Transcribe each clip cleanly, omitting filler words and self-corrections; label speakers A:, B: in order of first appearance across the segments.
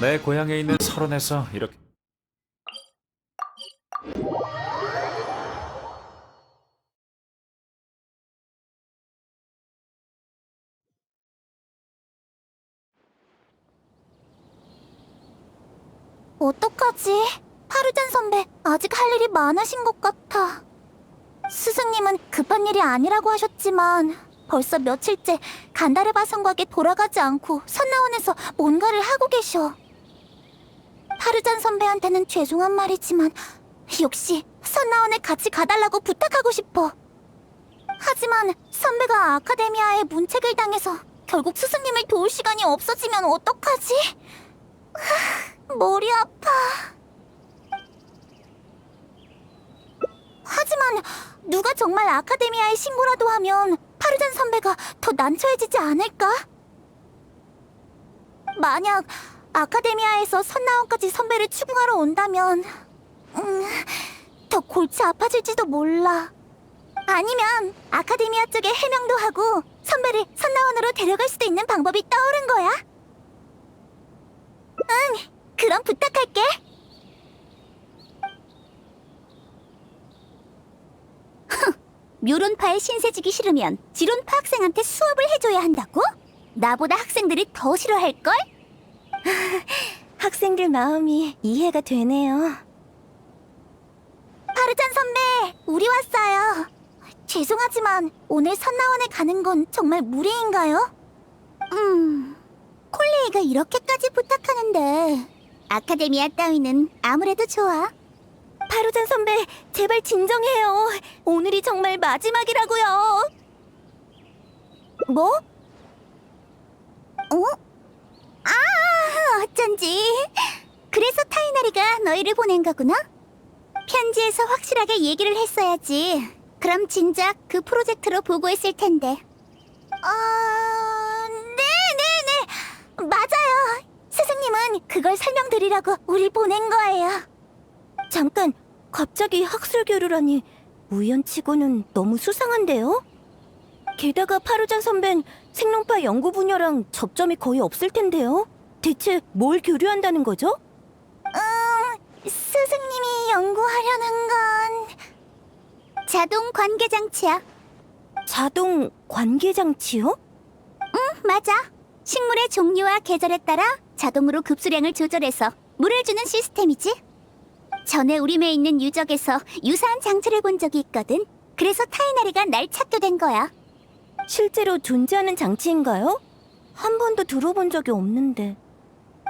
A: 내 고향에 있는 설원에서 이렇게
B: 어떡하지? 파르잔 선배, 아직 할 일이 많으신 것 같아. 스승님은 급한 일이 아니라고 하셨지만 벌써 며칠째 간다르바 성곽에 돌아가지 않고 선나원에서 뭔가를 하고 계셔. 파르잔 선배한테는 죄송한 말이지만 역시 선나원에 같이 가달라고 부탁하고 싶어. 하지만 선배가 아카데미아에 문책을 당해서 결국 스승님을 도울 시간이 없어지면 어떡하지? 머리 아파. 하지만 누가 정말 아카데미아에 신고라도 하면 파르잔 선배가 더 난처해지지 않을까? 만약 아카데미아에서 선나원까지 선배를 추궁하러 온다면 더 골치 아파질지도 몰라. 아니면 아카데미아 쪽에 해명도 하고 선배를 선나원으로 데려갈 수도 있는 방법이 떠오른 거야. 응, 그럼 부탁할게. 묘론파에 신세지기 싫으면 지론파 학생한테 수업을 해줘야 한다고? 나보다 학생들이 더 싫어할걸?
C: 학생들 마음이 이해가 되네요.
B: 파르잔 선배, 우리 왔어요. 죄송하지만 오늘 선나원에 가는 건 정말 무리인가요? 콜레이가 이렇게까지 부탁하는데 아카데미아 따위는 아무래도 좋아.
C: 파루잔 선배, 제발 진정해요. 오늘이 정말 마지막이라고요.
B: 뭐? 어쩐지. 그래서 타이나리가 너희를 보낸 거구나? 편지에서 확실하게 얘기를 했어야지. 그럼 진작 그 프로젝트로 보고했을 텐데. 네네네. 맞아요. 스승님은 그걸 설명드리려고 우릴 보낸 거예요.
C: 잠깐, 갑자기 학술 교류라니 우연치고는 너무 수상한데요? 게다가 파루잔 선배는 생론파 연구 분야랑 접점이 거의 없을 텐데요? 대체 뭘 교류한다는 거죠?
B: 스승님이 연구하려는 건 자동 관계 장치야.
C: 자동 관계 장치요?
B: 맞아. 식물의 종류와 계절에 따라 자동으로 급수량을 조절해서 물을 주는 시스템이지. 전에 우림에 있는 유적에서 유사한 장치를 본 적이 있거든. 그래서 타이나리가 날 찾게 된 거야.
C: 실제로 존재하는 장치인가요? 한 번도 들어본 적이 없는데.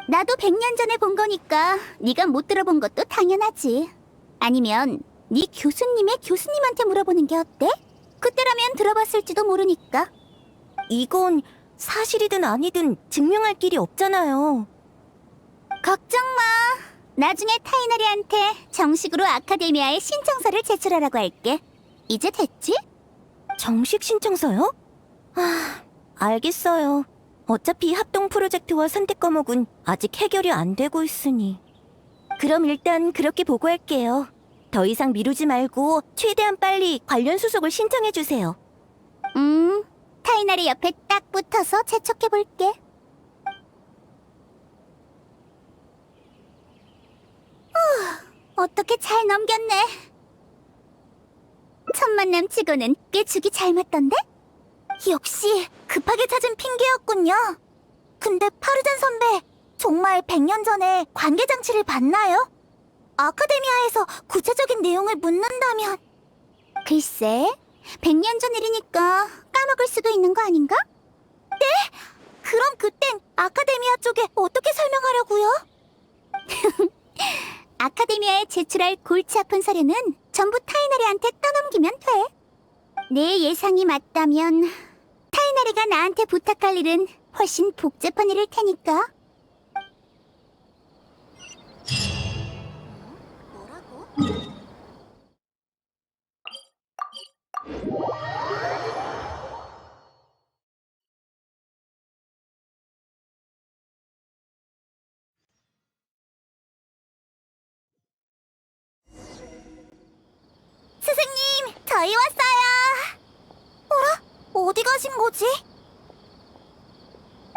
B: 나도 100년 전에 본 거니까 네가 못 들어본 것도 당연하지. 아니면 네 교수님의 교수님한테 물어보는 게 어때? 그때라면 들어봤을지도 모르니까.
C: 이건 사실이든 아니든 증명할 길이 없잖아요.
B: 걱정 마. 나중에 타이나리한테 정식으로 아카데미아에 신청서를 제출하라고 할게. 이제 됐지?
C: 정식 신청서요? 아, 알겠어요. 어차피 합동 프로젝트와 선택 과목은 아직 해결이 안 되고 있으니. 그럼 일단 그렇게 보고할게요. 더 이상 미루지 말고 최대한 빨리 관련 수속을 신청해주세요.
B: 타이나리 옆에 딱 붙어서 재촉해볼게. 어떻게 잘 넘겼네. 첫 만남 치고는 꽤 죽이 잘 맞던데? 역시 급하게 찾은 핑계였군요. 근데 파르잔 선배, 정말 100년 전에 관계장치를 봤나요? 아카데미아에서 구체적인 내용을 묻는다면. 글쎄, 100년 전 일이니까 까먹을 수도 있는 거 아닌가? 네? 그럼 그땐 아카데미아 쪽에 어떻게 설명하려고요? 아카데미아에 제출할 골치 아픈 사료는 전부 타이나리한테 떠넘기면 돼. 내 예상이 맞다면 타이나리가 나한테 부탁할 일은 훨씬 복잡한 일일 테니까. 뭐라고? 스승님, 저희 왔어요. 어라? 어디 가신 거지?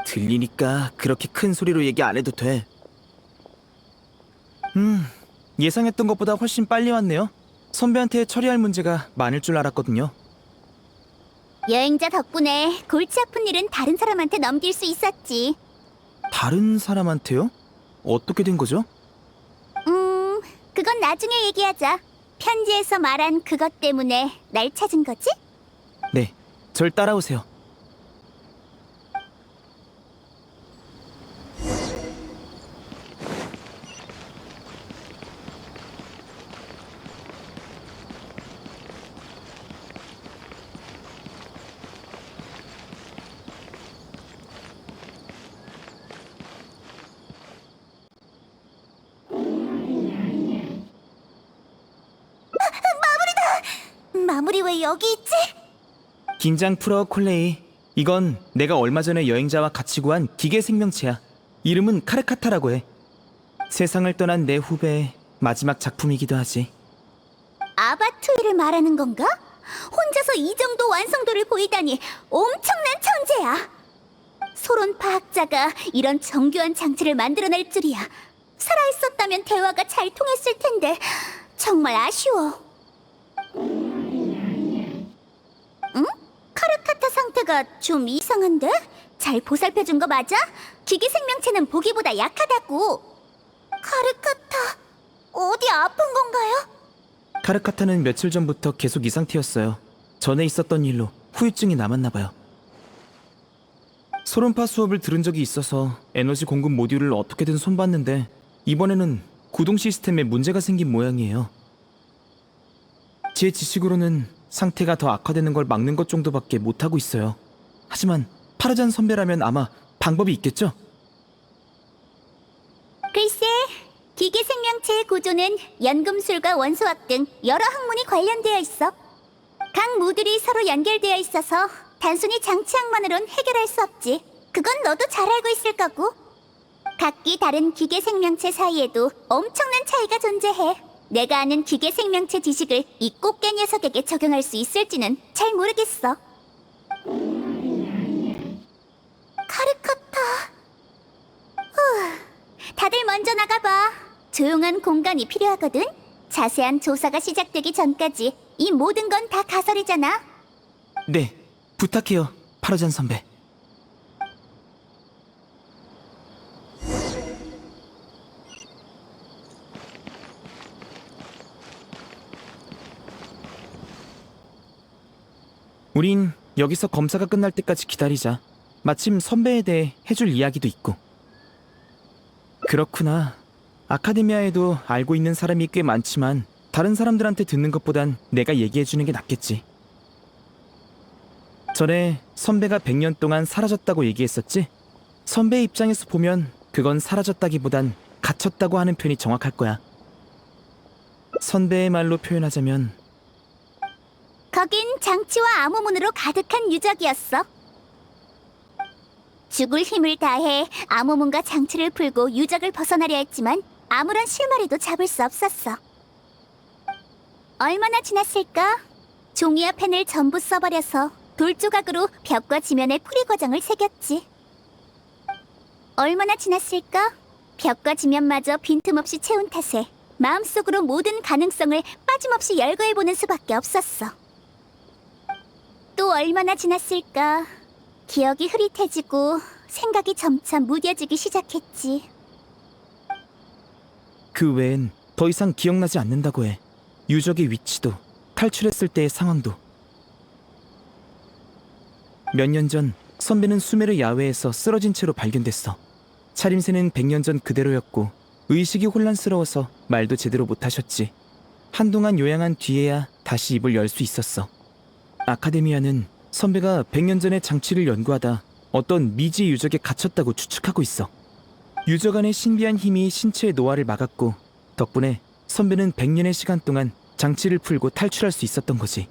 D: 들리니까 그렇게 큰 소리로 얘기 안 해도 돼. 예상했던 것보다 훨씬 빨리 왔네요. 선배한테 처리할 문제가 많을 줄 알았거든요.
B: 여행자 덕분에 골치 아픈 일은 다른 사람한테 넘길 수 있었지.
D: 다른 사람한테요? 어떻게 된 거죠?
B: 그건 나중에 얘기하자. 편지에서 말한 그것 때문에 날 찾은 거지?
D: 네, 절 따라오세요.
B: 마무리 왜 여기 있지?
D: 긴장 풀어, 콜레이. 이건 내가 얼마 전에 여행자와 같이 구한 기계 생명체야. 이름은 카르카타라고 해. 세상을 떠난 내 후배의 마지막 작품이기도 하지.
B: 아바투이를 말하는 건가? 혼자서 이 정도 완성도를 보이다니 엄청난 천재야. 소론 파학자가 이런 정교한 장치를 만들어낼 줄이야. 살아있었다면 대화가 잘 통했을 텐데 정말 아쉬워. 응? 카르카타 상태가 좀 이상한데? 잘 보살펴준 거 맞아? 기계 생명체는 보기보다 약하다고. 카르카타, 어디 아픈 건가요?
D: 카르카타는 며칠 전부터 계속 이 상태였어요. 전에 있었던 일로 후유증이 남았나 봐요. 소론파 수업을 들은 적이 있어서 에너지 공급 모듈을 어떻게든 손봤는데 이번에는 구동 시스템에 문제가 생긴 모양이에요. 제 지식으로는 상태가 더 악화되는 걸 막는 것 정도밖에 못하고 있어요. 하지만 파르잔 선배라면 아마 방법이 있겠죠?
B: 글쎄, 기계 생명체의 구조는 연금술과 원소학 등 여러 학문이 관련되어 있어. 각 모듈이 서로 연결되어 있어서 단순히 장치학만으론 해결할 수 없지. 그건 너도 잘 알고 있을 거고. 각기 다른 기계 생명체 사이에도 엄청난 차이가 존재해. 내가 아는 기계 생명체 지식을 이 꽃게 녀석에게 적용할 수 있을지는 잘 모르겠어. 카르카타. 다들 먼저 나가봐. 조용한 공간이 필요하거든. 자세한 조사가 시작되기 전까지 이 모든 건 다 가설이잖아.
D: 네, 부탁해요, 파르잔 선배. 우린 여기서 검사가 끝날 때까지 기다리자. 마침 선배에 대해 해줄 이야기도 있고. 그렇구나. 아카데미아에도 알고 있는 사람이 꽤 많지만 다른 사람들한테 듣는 것보단 내가 얘기해주는 게 낫겠지. 전에 선배가 100년 동안 사라졌다고 얘기했었지? 선배 입장에서 보면 그건 사라졌다기보단 갇혔다고 하는 표현이 정확할 거야. 선배의 말로 표현하자면
B: 거긴 장치와 암호문으로 가득한 유적이었어. 죽을 힘을 다해 암호문과 장치를 풀고 유적을 벗어나려 했지만 아무런 실마리도 잡을 수 없었어. 얼마나 지났을까? 종이와 펜을 전부 써버려서 돌 조각으로 벽과 지면에 풀이 과정을 새겼지. 얼마나 지났을까? 벽과 지면마저 빈틈없이 채운 탓에 마음속으로 모든 가능성을 빠짐없이 열거해보는 수밖에 없었어. 또 얼마나 지났을까? 기억이 흐릿해지고 생각이 점차 무뎌지기 시작했지.
D: 그 외엔 더 이상 기억나지 않는다고 해. 유적의 위치도 탈출했을 때의 상황도. 몇 년 전 선배는 수메르 야외에서 쓰러진 채로 발견됐어. 차림새는 100년 전 그대로였고 의식이 혼란스러워서 말도 제대로 못하셨지. 한동안 요양한 뒤에야 다시 입을 열 수 있었어. 아카데미아는 선배가 100년 전에 장치를 연구하다 어떤 미지 유적에 갇혔다고 추측하고 있어. 유적 안의 신비한 힘이 신체의 노화를 막았고 덕분에 선배는 100년의 시간 동안 장치를 풀고 탈출할 수 있었던 거지.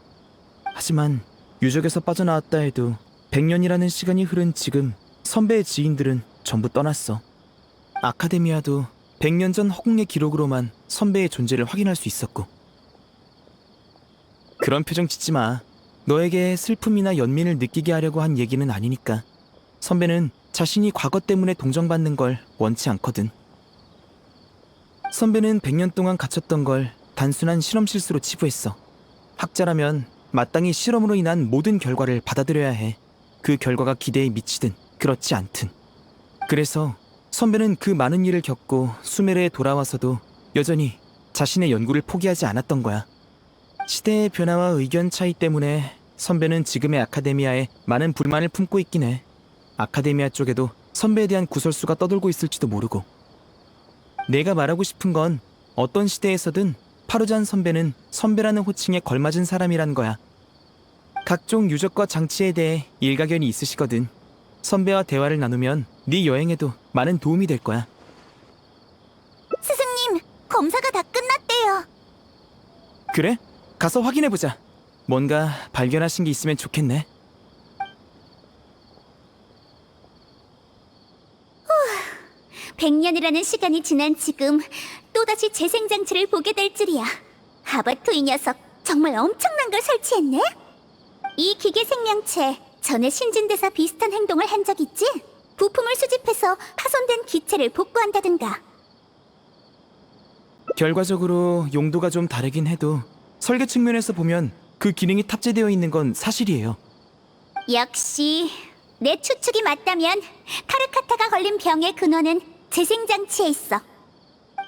D: 하지만 유적에서 빠져나왔다 해도 100년이라는 시간이 흐른 지금 선배의 지인들은 전부 떠났어. 아카데미아도 100년 전 허공의 기록으로만 선배의 존재를 확인할 수 있었고. 그런 표정 짓지 마. 너에게 슬픔이나 연민을 느끼게 하려고 한 얘기는 아니니까. 선배는 자신이 과거 때문에 동정받는 걸 원치 않거든. 선배는 100년 동안 갇혔던 걸 단순한 실험 실수로 치부했어. 학자라면 마땅히 실험으로 인한 모든 결과를 받아들여야 해. 그 결과가 기대에 미치든 그렇지 않든. 그래서 선배는 그 많은 일을 겪고 수메르에 돌아와서도 여전히 자신의 연구를 포기하지 않았던 거야. 시대의 변화와 의견 차이 때문에 선배는 지금의 아카데미아에 많은 불만을 품고 있긴 해. 아카데미아 쪽에도 선배에 대한 구설수가 떠돌고 있을지도 모르고. 내가 말하고 싶은 건 어떤 시대에서든 파루잔 선배는 선배라는 호칭에 걸맞은 사람이란 거야. 각종 유적과 장치에 대해 일가견이 있으시거든. 선배와 대화를 나누면 네 여행에도 많은 도움이 될 거야.
B: 스승님, 검사가 다 끝났대요.
D: 그래? 가서 확인해보자. 뭔가 발견하신 게 있으면 좋겠네.
B: 100년이라는 시간이 지난 지금 또다시 재생장치를 보게 될 줄이야. 아바토 이 녀석 정말 엄청난 걸 설치했네? 이 기계 생명체 전에 신진대사 비슷한 행동을 한 적 있지? 부품을 수집해서 파손된 기체를 복구한다든가.
D: 결과적으로 용도가 좀 다르긴 해도 설계 측면에서 보면 그 기능이 탑재되어 있는 건 사실이에요.
B: 역시 내 추측이 맞다면 카르카타가 걸린 병의 근원은 재생장치에 있어.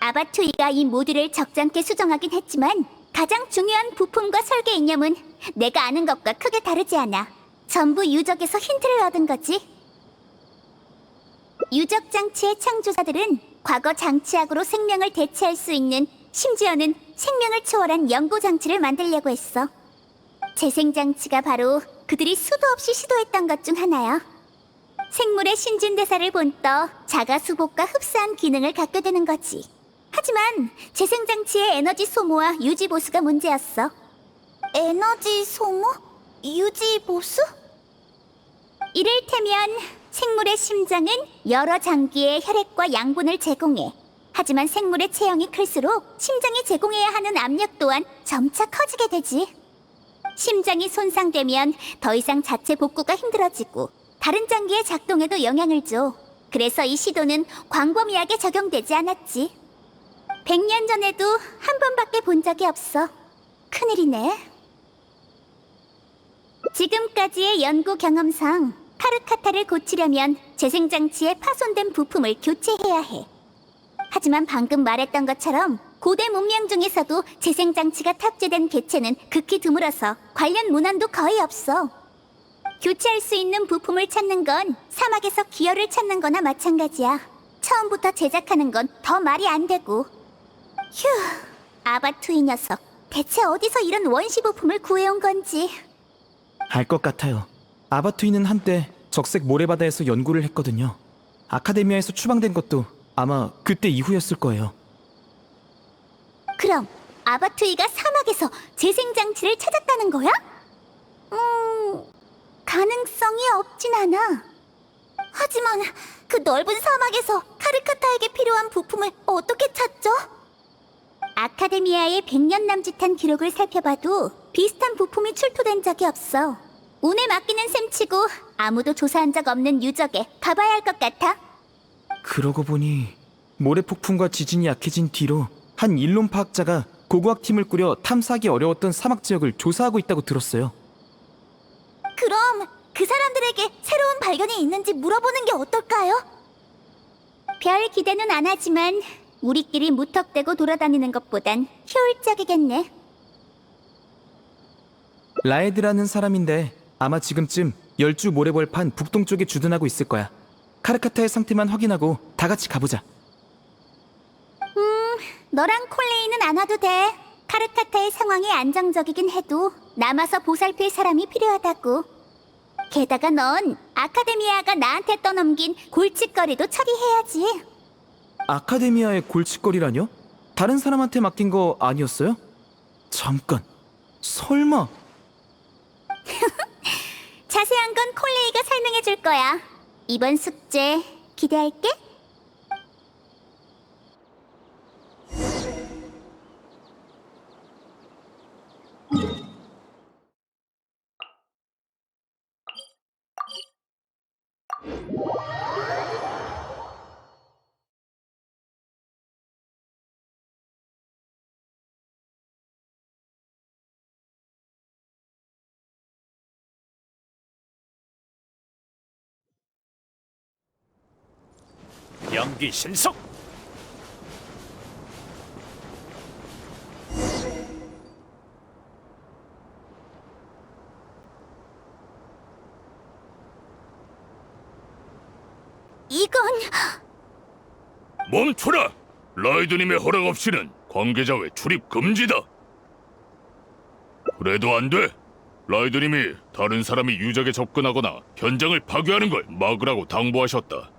B: 아바투이가 이 모듈을 적잖게 수정하긴 했지만 가장 중요한 부품과 설계 이념은 내가 아는 것과 크게 다르지 않아. 전부 유적에서 힌트를 얻은 거지. 유적 장치의 창조자들은 과거 장치학으로 생명을 대체할 수 있는, 심지어는 생명을 초월한 연구 장치를 만들려고 했어. 재생장치가 바로 그들이 수도 없이 시도했던 것 중 하나야. 생물의 신진대사를 본떠 자가수복과 흡사한 기능을 갖게 되는 거지. 하지만 재생장치의 에너지 소모와 유지 보수가 문제였어. 에너지 소모? 유지 보수? 이를테면 생물의 심장은 여러 장기의 혈액과 양분을 제공해. 하지만 생물의 체형이 클수록 심장이 제공해야 하는 압력 또한 점차 커지게 되지. 심장이 손상되면 더 이상 자체 복구가 힘들어지고 다른 장기의 작동에도 영향을 줘. 그래서 이 시도는 광범위하게 적용되지 않았지. 100년 전에도 한 번밖에 본 적이 없어. 큰일이네. 지금까지의 연구 경험상 카르카타를 고치려면 재생장치의 파손된 부품을 교체해야 해. 하지만 방금 말했던 것처럼 고대 문명 중에서도 재생장치가 탑재된 개체는 극히 드물어서 관련 문헌도 거의 없어. 교체할 수 있는 부품을 찾는 건 사막에서 기어를 찾는 거나 마찬가지야. 처음부터 제작하는 건 더 말이 안 되고. 휴, 아바투 이 녀석 대체 어디서 이런 원시 부품을 구해온 건지.
D: 알 것 같아요. 아바투이는 한때 적색 모래바다에서 연구를 했거든요. 아카데미아에서 추방된 것도 아마 그때 이후였을 거예요.
B: 그럼 아바투이가 사막에서 재생장치를 찾았다는 거야? 가능성이 없진 않아. 하지만 그 넓은 사막에서 카르카타에게 필요한 부품을 어떻게 찾죠? 아카데미아의 100년 남짓한 기록을 살펴봐도 비슷한 부품이 출토된 적이 없어. 운에 맡기는 셈치고 아무도 조사한 적 없는 유적에 가봐야 할 것 같아.
D: 그러고 보니 모래폭풍과 지진이 약해진 뒤로 한 일론 파학자가 고고학팀을 꾸려 탐사하기 어려웠던 사막 지역을 조사하고 있다고 들었어요.
B: 그럼 그 사람들에게 새로운 발견이 있는지 물어보는 게 어떨까요? 별 기대는 안 하지만 우리끼리 무턱대고 돌아다니는 것보단 효율적이겠네.
D: 라에드라는 사람인데 아마 지금쯤 열주 모래벌판 북동쪽에 주둔하고 있을 거야. 카르카타의 상태만 확인하고 다 같이 가보자.
B: 너랑 콜레이는 안 와도 돼. 카르카타의 상황이 안정적이긴 해도 남아서 보살필 사람이 필요하다고. 게다가 넌 아카데미아가 나한테 떠넘긴 골칫거리도 처리해야지.
D: 아카데미아의 골칫거리라뇨? 다른 사람한테 맡긴 거 아니었어요? 잠깐, 설마...
B: 자세한 건 콜레이가 설명해 줄 거야. 이번 숙제 기대할게.
A: 연기 신속.
B: 이건
E: 멈춰라! 라이드님의 허락 없이는 관계자 외 출입 금지다. 그래도 안 돼. 라이드님이 다른 사람이 유적에 접근하거나 현장을 파괴하는 걸 막으라고 당부하셨다.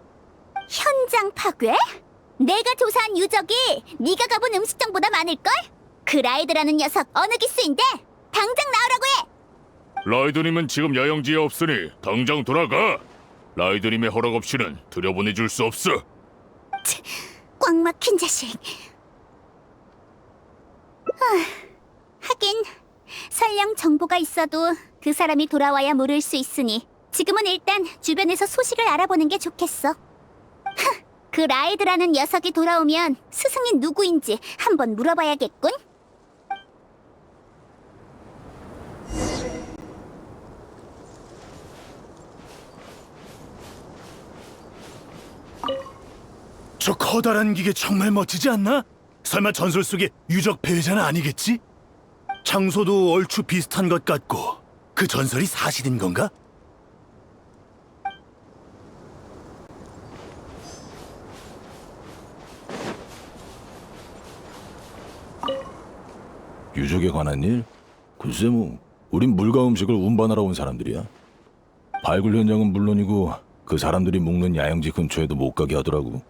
B: 현장 파괴? 내가 조사한 유적이 네가 가본 음식점보다 많을걸? 그 라이드라는 녀석 어느 기수인데? 당장 나오라고 해!
E: 라이드님은 지금 야영지에 없으니 당장 돌아가. 라이드님의 허락 없이는 들여보내줄 수 없어.
B: 꽉 막힌 자식. 하긴 설령 정보가 있어도 그 사람이 돌아와야 물을 수 있으니 지금은 일단 주변에서 소식을 알아보는 게 좋겠어. 그 라이드라는 녀석이 돌아오면 스승이 누구인지 한번 물어봐야겠군.
F: 저 커다란 기계 정말 멋지지 않나? 설마 전설 속의 유적 배회자는 아니겠지? 장소도 얼추 비슷한 것 같고 그 전설이 사실인 건가?
G: 유적에 관한 일? 글쎄 우린 물과 음식을 운반하러 온 사람들이야. 발굴 현장은 물론이고 그 사람들이 묵는 야영지 근처에도 못 가게 하더라고.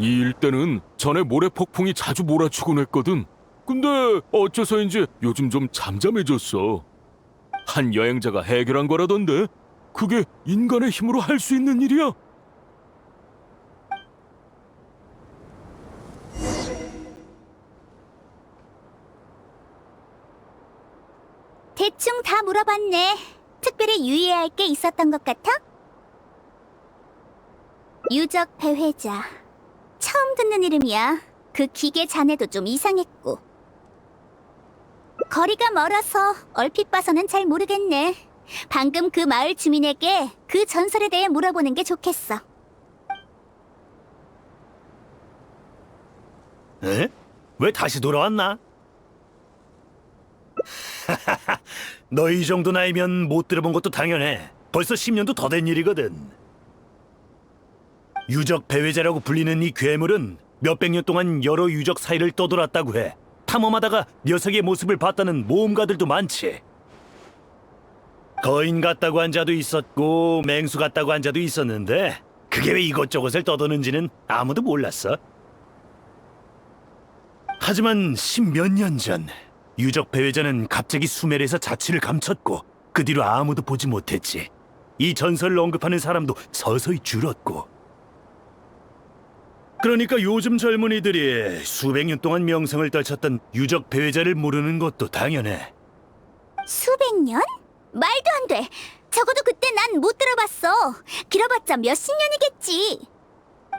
H: 이 일대는 전에 모래 폭풍이 자주 몰아치곤 했거든. 근데 어째서인지 요즘 좀 잠잠해졌어. 한 여행자가 해결한 거라던데 그게 인간의 힘으로 할 수 있는 일이야?
B: 대충 다 물어봤네. 특별히 유의해야 할 게 있었던 것 같아? 유적 배회자. 처음 듣는 이름이야. 그 기계 자네도 좀 이상했고. 거리가 멀어서 얼핏 봐서는 잘 모르겠네. 방금 그 마을 주민에게 그 전설에 대해 물어보는 게 좋겠어.
F: 에? 왜 다시 돌아왔나? 너 이 정도 나이면 못 들어본 것도 당연해. 벌써 10년도 더 된 일이거든. 유적 배회자라고 불리는 이 괴물은 몇백 년 동안 여러 유적 사이를 떠돌았다고 해. 탐험하다가 녀석의 모습을 봤다는 모험가들도 많지. 거인 같다고 한 자도 있었고 맹수 같다고 한 자도 있었는데 그게 왜 이것저것을 떠도는지는 아무도 몰랐어. 하지만 10몇 년 전 유적 배회자는 갑자기 수메르에서 자취를 감췄고 그 뒤로 아무도 보지 못했지. 이 전설을 언급하는 사람도 서서히 줄었고. 그러니까 요즘 젊은이들이 수백 년 동안 명성을 떨쳤던 유적 배회자를 모르는 것도 당연해.
B: 수백 년? 말도 안 돼. 적어도 그때 난 못 들어봤어. 길어봤자 몇십 년이겠지.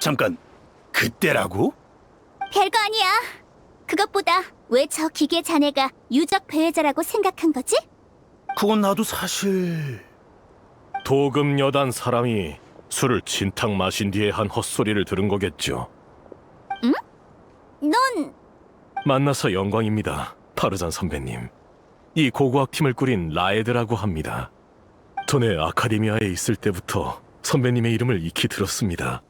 F: 잠깐, 그때라고?
B: 별거 아니야. 그것보다 왜 저 기계 자네가 유적 배회자라고 생각한 거지?
F: 그건 나도 사실...
H: 도금 여단 사람이 술을 진탕 마신 뒤에 한 헛소리를 들은 거겠죠.
B: 넌...
H: 만나서 영광입니다, 파르잔 선배님. 이 고고학 팀을 꾸린 라에드라고 합니다. 전에 아카데미아에 있을 때부터 선배님의 이름을 익히 들었습니다.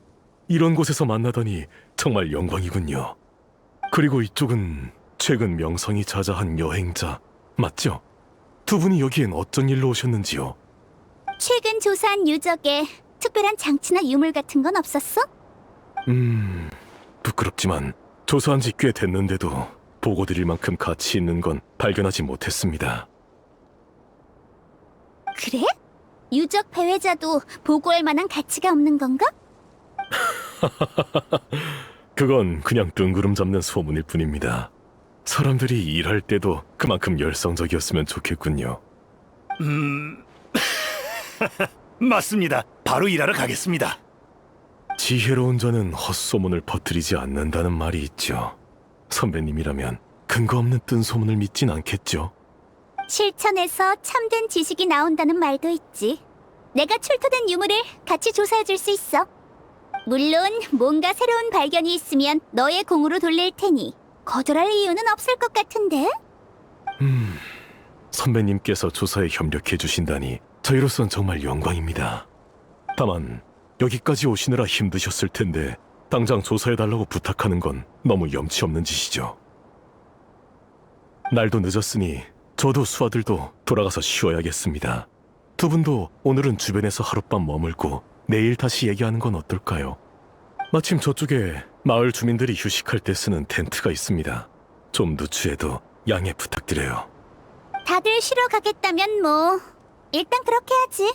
H: 이런 곳에서 만나다니 정말 영광이군요. 그리고 이쪽은 최근 명성이 자자한 여행자 맞죠? 두 분이 여기엔 어쩐 일로 오셨는지요?
B: 최근 조사한 유적에 특별한 장치나 유물 같은 건 없었어?
H: 부끄럽지만 조사한 지 꽤 됐는데도 보고드릴 만큼 가치 있는 건 발견하지 못했습니다.
B: 그래? 유적 배회자도 보고할 만한 가치가 없는 건가?
H: 그건 그냥 뜬구름 잡는 소문일 뿐입니다. 사람들이 일할 때도 그만큼 열성적이었으면 좋겠군요.
F: 맞습니다. 바로 일하러 가겠습니다.
H: 지혜로운 자는 헛소문을 퍼뜨리지 않는다는 말이 있죠. 선배님이라면 근거 없는 뜬 소문을 믿진 않겠죠.
B: 실천에서 참된 지식이 나온다는 말도 있지. 내가 출토된 유물을 같이 조사해줄 수 있어. 물론 뭔가 새로운 발견이 있으면 너의 공으로 돌릴 테니 거절할 이유는 없을 것 같은데?
H: 선배님께서 조사에 협력해 주신다니 저희로선 정말 영광입니다. 다만 여기까지 오시느라 힘드셨을 텐데 당장 조사해달라고 부탁하는 건 너무 염치 없는 짓이죠. 날도 늦었으니 저도 수아들도 돌아가서 쉬어야겠습니다. 두 분도 오늘은 주변에서 하룻밤 머물고 내일 다시 얘기하는 건 어떨까요? 마침 저쪽에 마을 주민들이 휴식할 때 쓰는 텐트가 있습니다. 좀 누추해도 양해 부탁드려요.
B: 다들 쉬러 가겠다면 뭐 일단 그렇게 하지.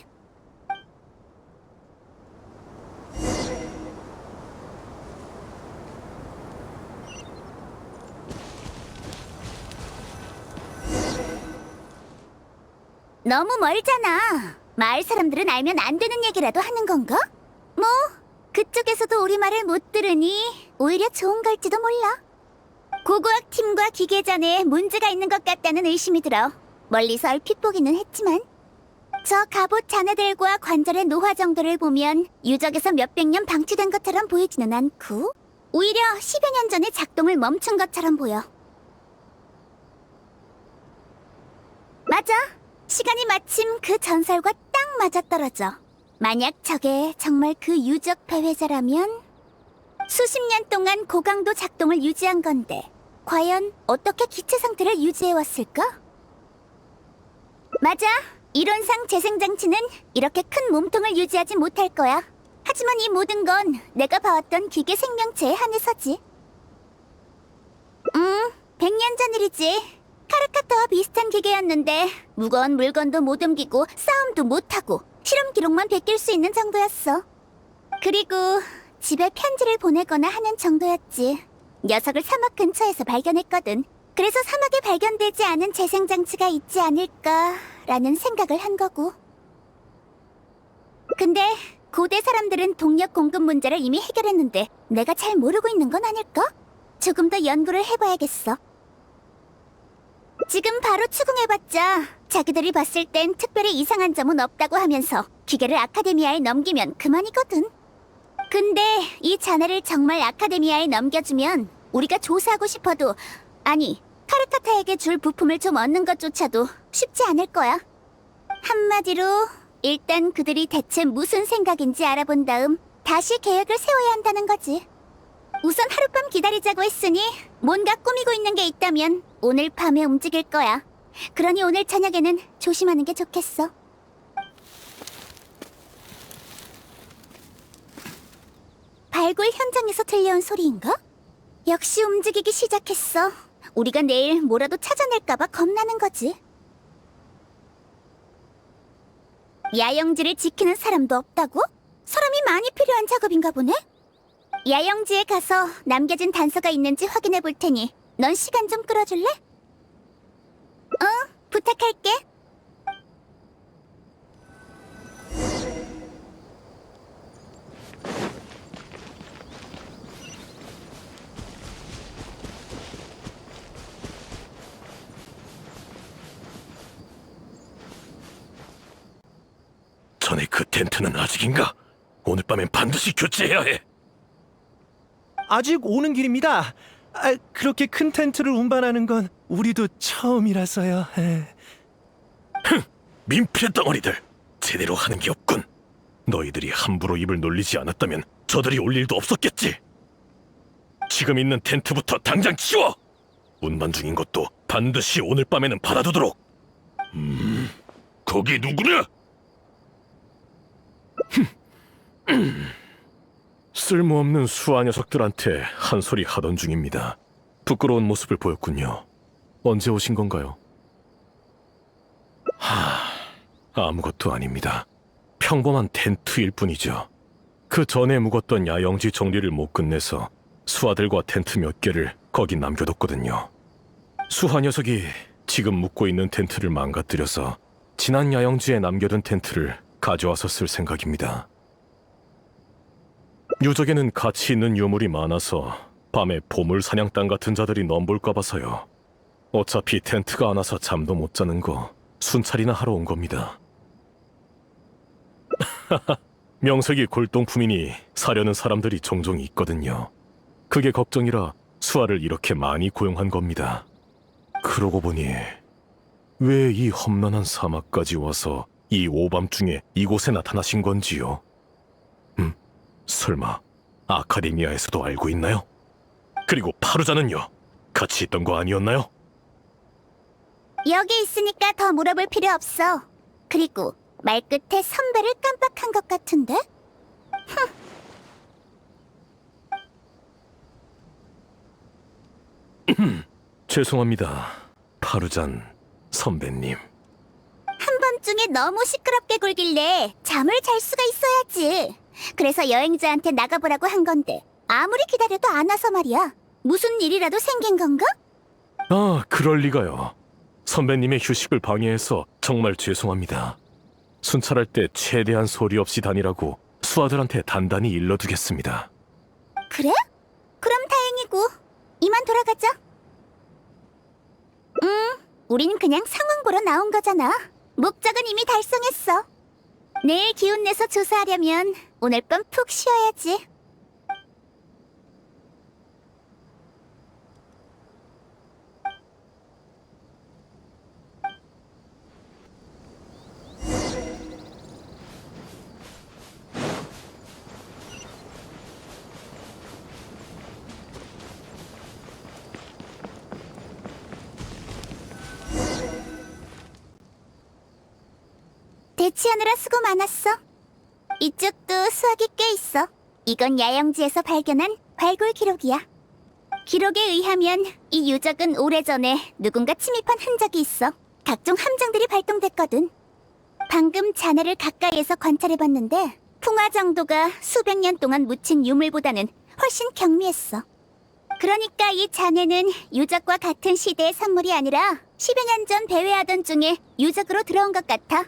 B: 너무 멀잖아. 마을 사람들은 알면 안 되는 얘기라도 하는 건가? 뭐 그쪽에서도 우리 말을 못 들으니 오히려 좋은 걸지도 몰라. 고고학 팀과 기계전에 문제가 있는 것 같다는 의심이 들어 멀리서 얼핏 보기는 했지만 저 갑옷 자네들과 관절의 노화 정도를 보면 유적에서 몇백 년 방치된 것처럼 보이지는 않고 오히려 10여 년 전에 작동을 멈춘 것처럼 보여. 맞아. 시간이 마침 그 전설과 딱 맞아떨어져. 만약 저게 정말 그 유적 폐회자라면 수십 년 동안 고강도 작동을 유지한 건데 과연 어떻게 기체 상태를 유지해왔을까? 맞아. 이론상 재생장치는 이렇게 큰 몸통을 유지하지 못할 거야. 하지만 이 모든 건 내가 봐왔던 기계 생명체에 한해서지. 100년 전 일이지. 카르카타와 비슷한 기계였는데 무거운 물건도 못 옮기고 싸움도 못하고 실험 기록만 베낄 수 있는 정도였어. 그리고 집에 편지를 보내거나 하는 정도였지. 녀석을 사막 근처에서 발견했거든. 그래서 사막에 발견되지 않은 재생장치가 있지 않을까라는 생각을 한 거고. 근데 고대 사람들은 동력 공급 문제를 이미 해결했는데 내가 잘 모르고 있는 건 아닐까? 조금 더 연구를 해봐야겠어. 지금 바로 추궁해봤자 자기들이 봤을 땐 특별히 이상한 점은 없다고 하면서 기계를 아카데미아에 넘기면 그만이거든. 근데 이 자네를 정말 아카데미아에 넘겨주면 우리가 조사하고 싶어도 아니 카르카타에게 줄 부품을 좀 얻는 것조차도 쉽지 않을 거야. 한마디로 일단 그들이 대체 무슨 생각인지 알아본 다음 다시 계획을 세워야 한다는 거지. 우선 하룻밤 기다리자고 했으니 뭔가 꾸미고 있는 게 있다면 오늘 밤에 움직일 거야. 그러니 오늘 저녁에는 조심하는 게 좋겠어. 발굴 현장에서 들려온 소리인가? 역시 움직이기 시작했어. 우리가 내일 뭐라도 찾아낼까봐 겁나는 거지. 야영지를 지키는 사람도 없다고? 사람이 많이 필요한 작업인가 보네? 야영지에 가서 남겨진 단서가 있는지 확인해 볼 테니 넌 시간 좀 끌어줄래? 부탁할게.
H: 전에 그 텐트는 아직인가? 오늘 밤엔 반드시 교체해야 해.
I: 아직 오는 길입니다. 그렇게 큰 텐트를 운반하는 건 우리도 처음이라서요.
H: 민폐 덩어리들, 제대로 하는 게 없군. 너희들이 함부로 입을 놀리지 않았다면 저들이 올 일도 없었겠지. 지금 있는 텐트부터 당장 치워! 운반 중인 것도 반드시 오늘 밤에는 받아두도록.
E: 거기 누구냐?
H: 쓸모없는 수아 녀석들한테 한 소리 하던 중입니다. 부끄러운 모습을 보였군요. 언제 오신 건가요? 아무것도 아닙니다. 평범한 텐트일 뿐이죠. 그 전에 묵었던 야영지 정리를 못 끝내서 수아들과 텐트 몇 개를 거기 남겨뒀거든요. 수아 녀석이 지금 묵고 있는 텐트를 망가뜨려서 지난 야영지에 남겨둔 텐트를 가져와서 쓸 생각입니다. 유적에는 가치 있는 유물이 많아서 밤에 보물 사냥단 같은 자들이 넘볼까 봐서요. 어차피 텐트가 안 와서 잠도 못 자는 거 순찰이나 하러 온 겁니다. 명색이 골동품이니 사려는 사람들이 종종 있거든요. 그게 걱정이라 수아를 이렇게 많이 고용한 겁니다. 그러고 보니 왜 이 험난한 사막까지 와서 이 오밤중에 이곳에 나타나신 건지요? 설마 아카데미아에서도 알고 있나요? 그리고 파루자는요? 같이 있던 거 아니었나요?
B: 여기 있으니까 더 물어볼 필요 없어. 그리고 말끝에 선배를 깜빡한 것 같은데?
H: 죄송합니다, 파루잔 선배님.
B: 한밤중에 너무 시끄럽게 굴길래 잠을 잘 수가 있어야지. 그래서 여행자한테 나가보라고 한 건데 아무리 기다려도 안 와서 말이야. 무슨 일이라도 생긴 건가?
H: 아, 그럴 리가요. 선배님의 휴식을 방해해서 정말 죄송합니다. 순찰할 때 최대한 소리 없이 다니라고 수아들한테 단단히 일러두겠습니다.
B: 그래? 그럼 다행이고 이만 돌아가자. 우린 그냥 상황 보러 나온 거잖아. 목적은 이미 달성했어. 내일 기운 내서 조사하려면 오늘 밤 푹 쉬어야지. 대치하느라 수고 많았어. 이쪽도 수학이 꽤 있어. 이건 야영지에서 발견한 발굴 기록이야. 기록에 의하면 이 유적은 오래전에 누군가 침입한 흔적이 있어. 각종 함정들이 발동됐거든. 방금 잔해를 가까이에서 관찰해봤는데 풍화 정도가 수백 년 동안 묻힌 유물보다는 훨씬 경미했어. 그러니까 이 잔해는 유적과 같은 시대의 산물이 아니라 10여 년 전 배회하던 중에 유적으로 들어온 것 같아.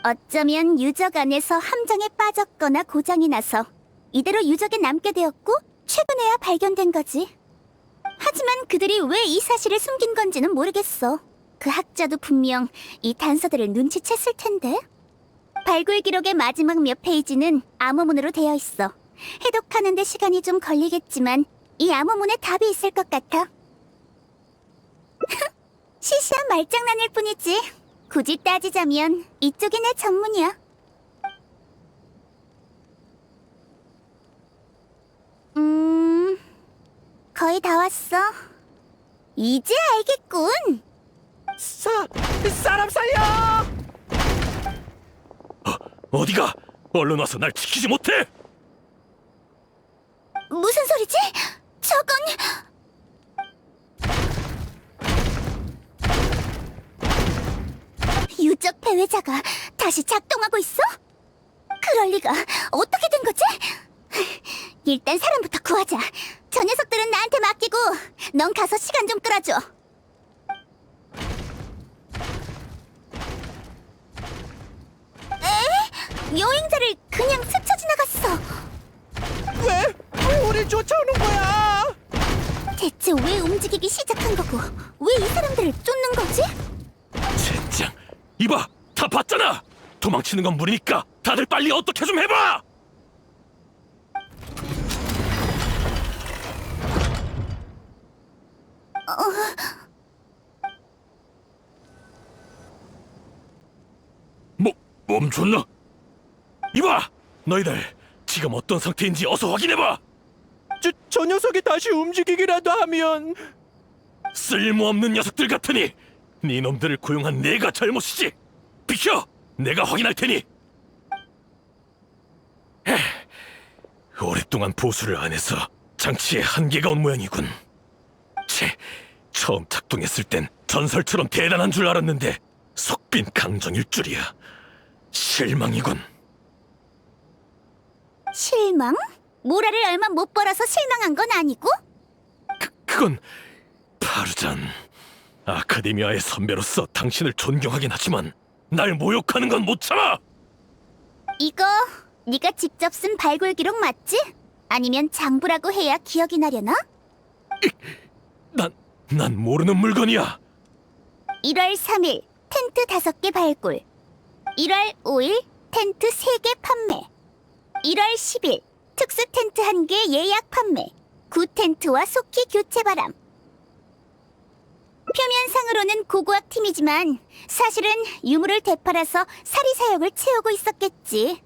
B: 어쩌면 유적 안에서 함정에 빠졌거나 고장이 나서 이대로 유적에 남게 되었고 최근에야 발견된 거지. 하지만 그들이 왜 이 사실을 숨긴 건지는 모르겠어. 그 학자도 분명 이 단서들을 눈치챘을 텐데. 발굴 기록의 마지막 몇 페이지는 암호문으로 되어 있어. 해독하는 데 시간이 좀 걸리겠지만 이 암호문에 답이 있을 것 같아. 시시한 말장난일 뿐이지. 굳이 따지자면 이쪽이 내 전문이야. 거의 다 왔어. 이제 알겠군.
I: 사람 살려!
H: 어디가? 얼른 와서 날 지키지 못해?
B: 무슨 소리지? 저건... 유적 배회자가 다시 작동하고 있어? 그럴 리가. 어떻게 된 거지? 일단 사람부터 구하자. 저 녀석들은 나한테 맡기고 넌 가서 시간 좀 끌어줘. 에? 여행자를 그냥 스쳐 지나갔어.
I: 왜 우릴 쫓아오는 거야?
B: 대체 왜 움직이기 시작한 거고 왜 이 사람들을 쫓는 거지?
H: 젠장, 이봐, 다 봤잖아. 도망치는 건 무리니까 다들 빨리 어떻게 좀 해봐.
E: 멈췄나?
H: 이봐, 너희들 지금 어떤 상태인지 어서 확인해봐.
I: 저 녀석이 다시 움직이기라도 하면...
H: 쓸모없는 녀석들 같으니 네 놈들을 고용한 내가 잘못이지. 비켜, 내가 확인할 테니. 오랫동안 보수를 안 해서 장치에 한계가 온 모양이군. 처음 작동했을 땐 전설처럼 대단한 줄 알았는데 속빈 강정일 줄이야. 실망이군.
B: 실망? 모라를 얼마 못 벌어서 실망한 건 아니고?
H: 그건 파루잔, 아카데미아의 선배로서 당신을 존경하긴 하지만 날 모욕하는 건 못 참아.
B: 이거 네가 직접 쓴 발굴 기록 맞지? 아니면 장부라고 해야 기억이 나려나?
H: 난 모르는 물건이야.
B: 1월 3일 텐트 5개 발굴. 1월 5일 텐트 3개 판매. 1월 10일 특수 텐트 1개 예약 판매. 구 텐트와 속기 교체 바람. 표면상으로는 고고학 팀이지만 사실은 유물을 되팔아서 사리사욕을 채우고 있었겠지.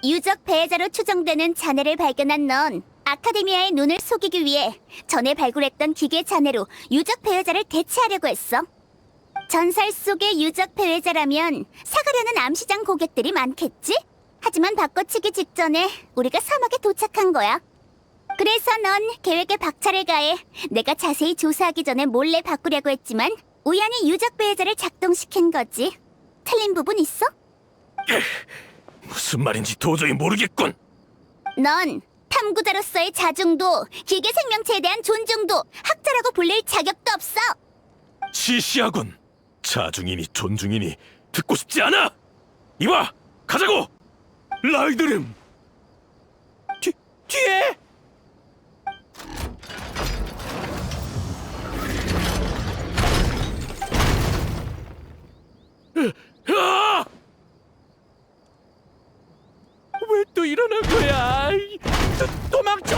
B: 유적 배회자로 추정되는 잔해를 발견한 넌 아카데미아의 눈을 속이기 위해 전에 발굴했던 기계 잔해로 유적 배회자를 대체하려고 했어. 전설 속의 유적 배회자라면 사가려는 암시장 고객들이 많겠지? 하지만 바꿔치기 직전에 우리가 사막에 도착한 거야. 그래서 넌 계획에 박차를 가해 내가 자세히 조사하기 전에 몰래 바꾸려고 했지만 우연히 유적 배회자를 작동시킨 거지. 틀린 부분 있어?
H: 무슨 말인지 도저히 모르겠군.
B: 넌 탐구자로서의 자중도, 기계 생명체에 대한 존중도, 학자라고 불릴 자격도 없어.
H: 시시하군. 자중이니 존중이니 듣고 싶지 않아. 이봐, 가자고. 라이드림.
I: 뒤에!
H: 아!
I: 왜 또 이러는 거야? 도망쳐!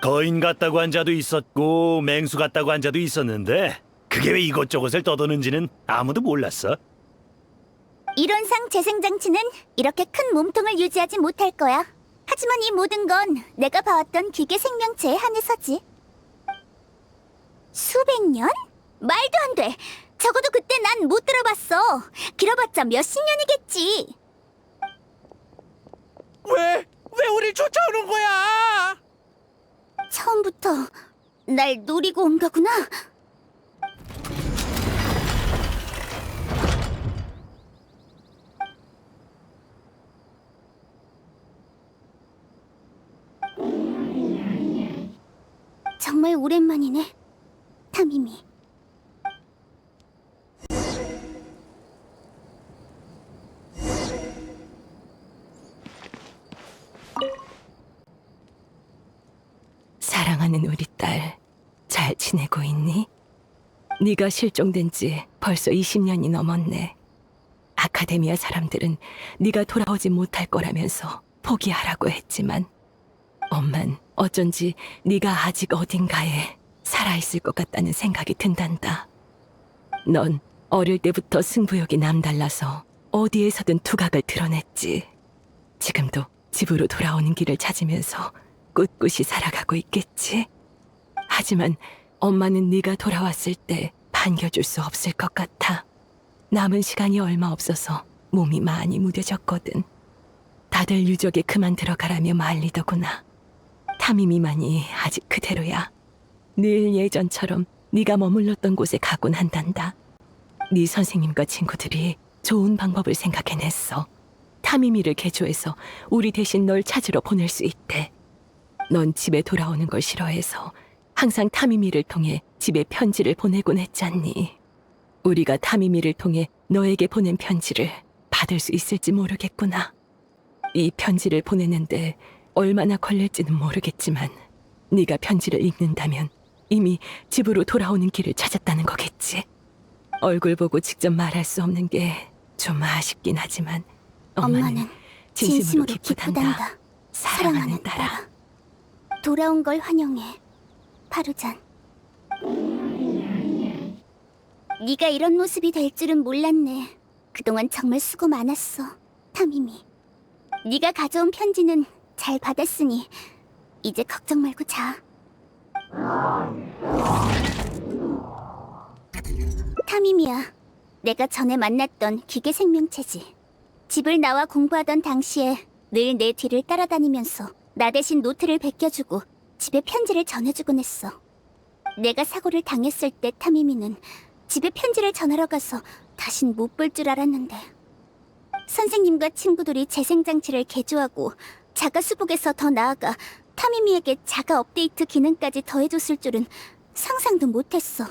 F: 거인 같다고 한 자도 있었고 맹수 같다고 한 자도 있었는데 그게 왜 이것저것을 떠도는지는 아무도 몰랐어.
B: 이론상 재생장치는 이렇게 큰 몸통을 유지하지 못할 거야. 하지만 이 모든 건 내가 봐왔던 기계 생명체에 한해서지. 수백 년? 말도 안 돼. 적어도 그때 난 못 들어봤어. 길어봤자 몇십 년이겠지.
I: 왜 우리 쫓아오는 거야?
B: 처음부터 날 노리고 온 거구나. 정말 오랜만이네, 타미미.
C: 사랑하는 우리 딸, 잘 지내고 있니? 네가 실종된 지 벌써 20년이 넘었네. 아카데미아 사람들은 네가 돌아오지 못할 거라면서 포기하라고 했지만 엄만 어쩐지 네가 아직 어딘가에 살아있을 것 같다는 생각이 든단다. 넌 어릴 때부터 승부욕이 남달라서 어디에서든 두각을 드러냈지. 지금도 집으로 돌아오는 길을 찾으면서 꿋꿋이 살아가고 있겠지. 하지만 엄마는 네가 돌아왔을 때 반겨줄 수 없을 것 같아. 남은 시간이 얼마 없어서 몸이 많이 무뎌졌거든. 다들 유적에 그만 들어가라며 말리더구나. 타미미만이 아직 그대로야. 늘 예전처럼 네가 머물렀던 곳에 가곤 한단다. 네 선생님과 친구들이 좋은 방법을 생각해냈어. 타미미를 개조해서 우리 대신 널 찾으러 보낼 수 있대. 넌 집에 돌아오는 걸 싫어해서 항상 타미미를 통해 집에 편지를 보내곤 했잖니. 우리가 타미미를 통해 너에게 보낸 편지를 받을 수 있을지 모르겠구나. 이 편지를 보내는데 얼마나 걸릴지는 모르겠지만 네가 편지를 읽는다면 이미 집으로 돌아오는 길을 찾았다는 거겠지. 얼굴 보고 직접 말할 수 없는 게 좀 아쉽긴 하지만 엄마는 진심으로 기쁘단다. 사랑하는 딸아.
B: 돌아온 걸 환영해, 파루잔. 네가 이런 모습이 될 줄은 몰랐네. 그동안 정말 수고 많았어, 타미미. 네가 가져온 편지는 잘 받았으니 이제 걱정 말고 자. 타미미야, 내가 전에 만났던 기계 생명체지. 집을 나와 공부하던 당시에 늘 내 뒤를 따라다니면서 나 대신 노트를 베껴주고 집에 편지를 전해주곤 했어. 내가 사고를 당했을 때 타미미는 집에 편지를 전하러 가서 다신 못 볼 줄 알았는데 선생님과 친구들이 재생장치를 개조하고 자가 수복에서 더 나아가 타미미에게 자가 업데이트 기능까지 더해줬을 줄은 상상도 못했어.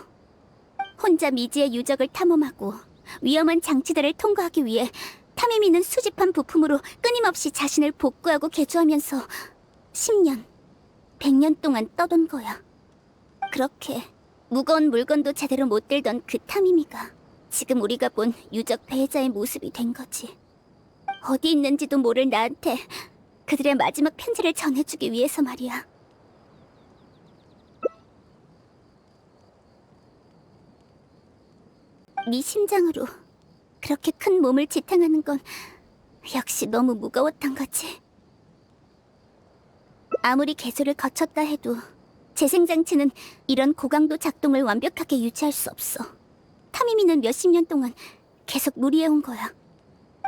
B: 혼자 미지의 유적을 탐험하고 위험한 장치들을 통과하기 위해 타미미는 수집한 부품으로 끊임없이 자신을 복구하고 개조하면서 10년, 100년 동안 떠돈 거야. 그렇게 무거운 물건도 제대로 못 들던 그 타미미가 지금 우리가 본 유적 배회자의 모습이 된 거지. 어디 있는지도 모를 나한테 그들의 마지막 편지를 전해주기 위해서 말이야. 네 심장으로 그렇게 큰 몸을 지탱하는 건 역시 너무 무거웠던 거지. 아무리 개조를 거쳤다 해도 재생장치는 이런 고강도 작동을 완벽하게 유지할 수 없어. 타미미는 몇십 년 동안 계속 무리해온 거야.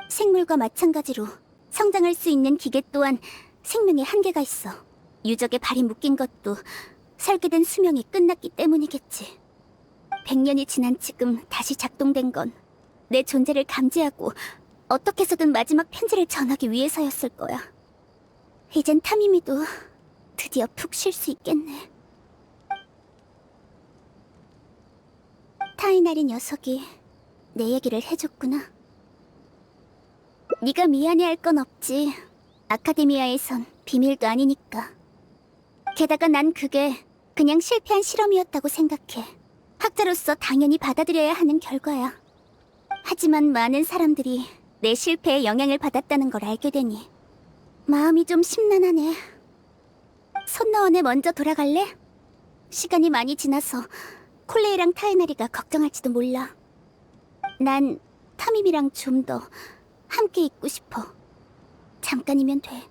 B: 생물과 마찬가지로 성장할 수 있는 기계 또한 생명에 한계가 있어. 유적에 발이 묶인 것도 설계된 수명이 끝났기 때문이겠지. 100년이 지난 지금 다시 작동된 건 내 존재를 감지하고 어떻게 해서든 마지막 편지를 전하기 위해서였을 거야. 이젠 타미미도 드디어 푹 쉴 수 있겠네. 타이나리 녀석이 내 얘기를 해줬구나. 네가 미안해할 건 없지. 아카데미아에선 비밀도 아니니까. 게다가 난 그게 그냥 실패한 실험이었다고 생각해. 학자로서 당연히 받아들여야 하는 결과야. 하지만 많은 사람들이 내 실패에 영향을 받았다는 걸 알게 되니 마음이 좀 심란하네. 손너원에 먼저 돌아갈래? 시간이 많이 지나서 콜레이랑 타이나리가 걱정할지도 몰라. 난 타미미랑 좀 더 함께 있고 싶어. 잠깐이면 돼.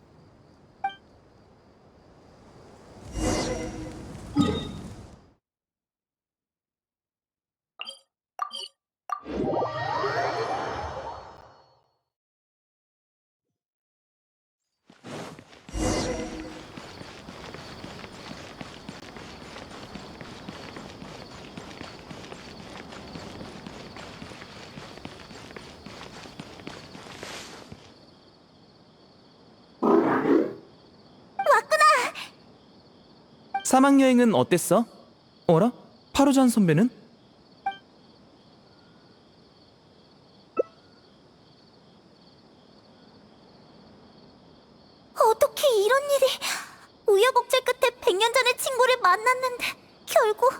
D: 사막 여행은 어땠어? 어라? 파루잔 선배는?
B: 어떻게 이런 일이... 우여곡절 끝에 100년 전의 친구를 만났는데 결국...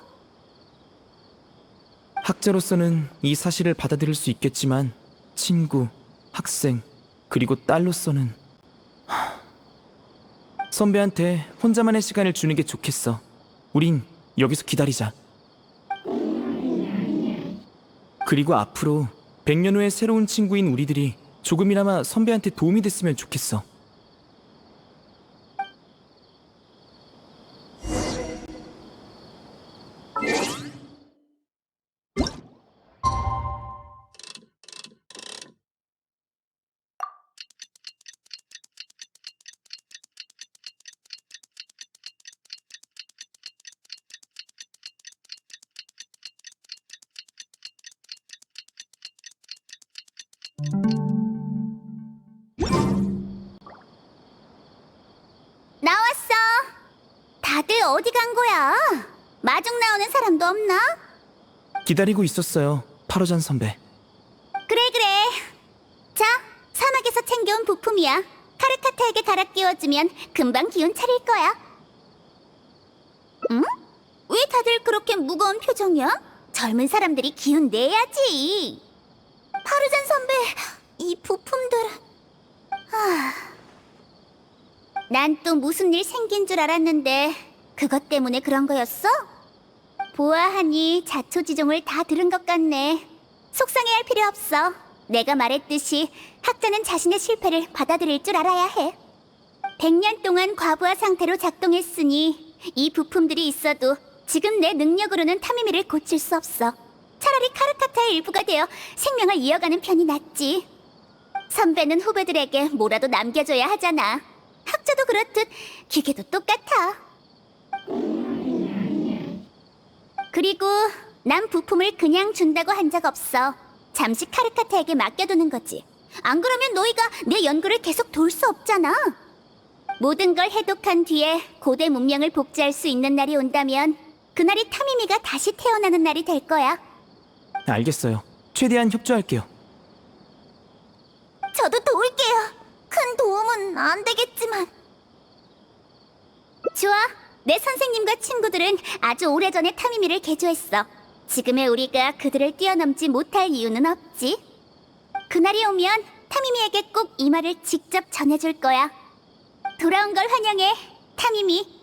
D: 학자로서는 이 사실을 받아들일 수 있겠지만 친구, 학생, 그리고 딸로서는 선배한테 혼자만의 시간을 주는 게 좋겠어. 우린 여기서 기다리자. 그리고 앞으로 100년 후에 새로운 친구인 우리들이 조금이나마 선배한테 도움이 됐으면 좋겠어.
B: 나왔어. 다들 어디 간 거야? 마중 나오는 사람도 없나?
D: 기다리고 있었어요, 파루잔 선배.
B: 그래. 자, 사막에서 챙겨온 부품이야. 카르카타에게 갈아 끼워주면 금방 기운 차릴 거야. 응? 왜 다들 그렇게 무거운 표정이야? 젊은 사람들이 기운 내야지. 파루잔 선배, 이 부품들... 난 또 무슨 일 생긴 줄 알았는데 그것 때문에 그런 거였어? 보아하니 자초지종을 다 들은 것 같네. 속상해할 필요 없어. 내가 말했듯이 학자는 자신의 실패를 받아들일 줄 알아야 해. 100년 동안 과부하 상태로 작동했으니 이 부품들이 있어도 지금 내 능력으로는 타미미를 고칠 수 없어. 차라리 카르카타의 일부가 되어 생명을 이어가는 편이 낫지. 선배는 후배들에게 뭐라도 남겨줘야 하잖아. 학자도 그렇듯 기계도 똑같아. 그리고 난 부품을 그냥 준다고 한 적 없어. 잠시 카르카타에게 맡겨두는 거지. 안 그러면 너희가 내 연구를 계속 도울 수 없잖아. 모든 걸 해독한 뒤에 고대 문명을 복제할 수 있는 날이 온다면 그날이 타미미가 다시 태어나는 날이 될 거야.
D: 알겠어요. 최대한 협조할게요.
B: 저도 도울게요. 큰 도움은 안 되겠지만. 좋아. 내 선생님과 친구들은 아주 오래전에 타미미를 개조했어. 지금의 우리가 그들을 뛰어넘지 못할 이유는 없지. 그날이 오면 타미미에게 꼭 이 말을 직접 전해줄 거야. 돌아온 걸 환영해, 타미미.